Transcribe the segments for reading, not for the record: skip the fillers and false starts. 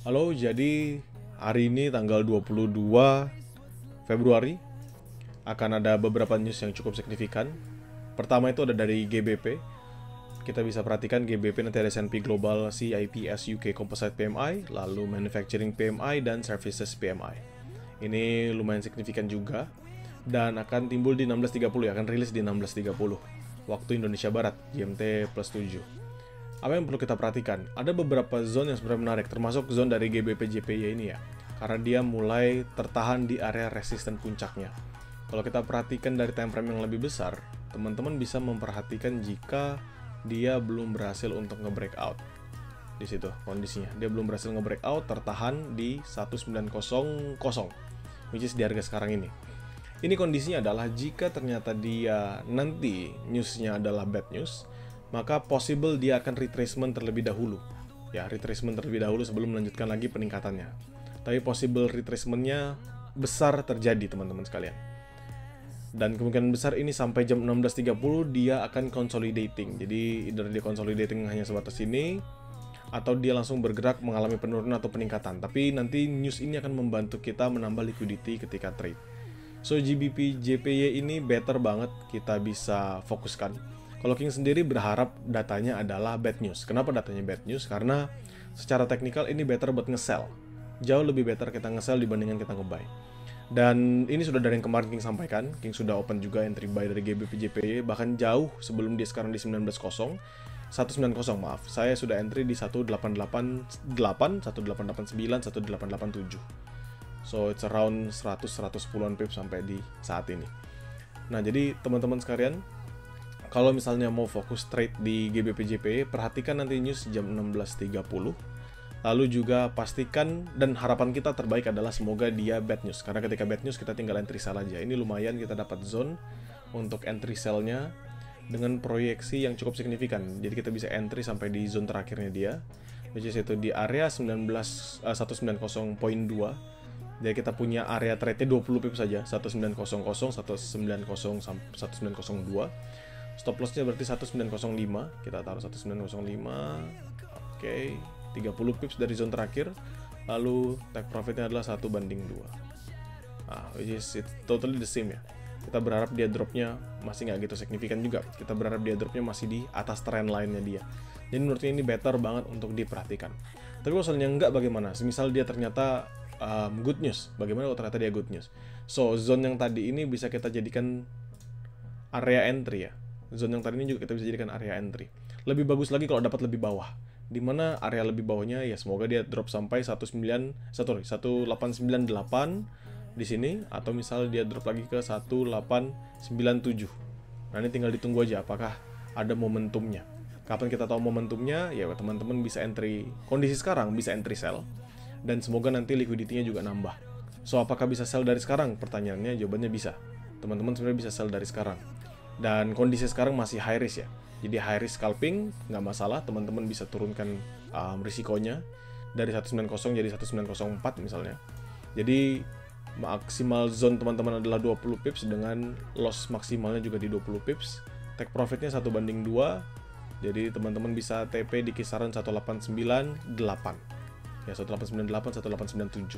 Halo, jadi hari ini tanggal 22 Februari akan ada beberapa news yang cukup signifikan. Pertama itu ada dari GBP. Kita bisa perhatikan GBP nanti ada S&P Global CIPS UK Composite PMI, lalu Manufacturing PMI, dan Services PMI. Ini lumayan signifikan juga dan akan timbul di 16.30 ya, akan rilis di 16.30 waktu Indonesia Barat, GMT plus 7. Apa yang perlu kita perhatikan? Ada beberapa zone yang sebenarnya menarik, termasuk zone dari GBP JPY ini ya, karena dia mulai tertahan di area resisten puncaknya. Kalau kita perhatikan dari time frame yang lebih besar, teman-teman bisa memperhatikan jika dia belum berhasil untuk nge-breakout. Di situ kondisinya, dia belum berhasil nge-breakout, tertahan di 1900, which is di harga sekarang ini. Ini kondisinya adalah jika ternyata dia nanti newsnya adalah bad news, maka possible dia akan retracement terlebih dahulu. Ya, retracement terlebih dahulu sebelum melanjutkan lagi peningkatannya. Tapi possible retracementnya besar terjadi, teman-teman sekalian. Dan kemungkinan besar ini sampai jam 16.30 dia akan consolidating. Jadi, either dia consolidating hanya sebatas ini, atau dia langsung bergerak mengalami penurunan atau peningkatan. Tapi nanti news ini akan membantu kita menambah liquidity ketika trade. So, GBP JPY ini better banget kita bisa fokuskan. Kalau King sendiri berharap datanya adalah bad news. Kenapa datanya bad news? Karena secara teknikal ini better buat nge-sell. Jauh lebih better kita nge-sell dibandingkan kita nge-buy. Dan ini sudah dari yang kemarin King sampaikan. King sudah open juga entry buy dari GBP JPY. Bahkan jauh sebelum dia sekarang di 19.0. 190 maaf. Saya sudah entry di 1888, 1889, 1887. So it's around 100-110an pips sampai di saat ini. Nah, jadi teman-teman sekalian, kalau misalnya mau fokus trade di GBP JPY, perhatikan nanti news jam 16.30. Lalu juga pastikan, dan harapan kita terbaik adalah semoga dia bad news. Karena ketika bad news kita tinggal entry sell aja. Ini lumayan kita dapat zone untuk entry sell-nya dengan proyeksi yang cukup signifikan. Jadi kita bisa entry sampai di zone terakhirnya dia, which is itu di area 190.2. Jadi kita punya area trade-nya 20 pips saja, 1900, 190, 1902. Stop loss-nya berarti 1905. Kita taruh 1905. Oke, 30 pips dari zone terakhir. Lalu take profit-nya adalah 1/2. Which is it's totally the same ya. Kita berharap dia drop-nya masih nggak gitu signifikan juga. Kita berharap dia drop-nya masih di atas trend line-nya dia. Jadi menurutnya ini better banget untuk diperhatikan. Tapi misalnya nggak, bagaimana? Semisal dia ternyata good news. Bagaimana kalau ternyata dia good news? So, zone yang tadi ini bisa kita jadikan area entry ya. Zone yang tadi ini juga kita bisa jadikan area entry. Lebih bagus lagi kalau dapat lebih bawah. Dimana area lebih bawahnya ya semoga dia drop sampai 1898 di sini, atau misal dia drop lagi ke 1897. Nah, ini tinggal ditunggu aja apakah ada momentumnya. Kapan kita tahu momentumnya? Ya teman-teman bisa entry kondisi sekarang, bisa entry sell, dan semoga nanti liquidity-nya juga nambah. So, apakah bisa sell dari sekarang? Pertanyaannya, jawabannya bisa. Teman-teman sebenarnya bisa sell dari sekarang. Dan kondisi sekarang masih high risk ya. Jadi high risk scalping nggak masalah, teman-teman bisa turunkan risikonya dari 190 jadi 1904 misalnya. Jadi maksimal zone teman-teman adalah 20 pips dengan loss maksimalnya juga di 20 pips. Take profitnya 1/2. Jadi teman-teman bisa TP di kisaran 1898. Ya, 1898, 1897.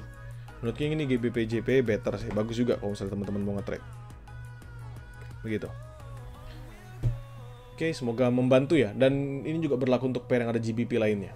Menurut King ini GBP JPY better sih, bagus juga kalau misalnya teman-teman mau nge-trade. Begitu. Oke, semoga membantu ya. Dan ini juga berlaku untuk pair yang ada GBP lainnya.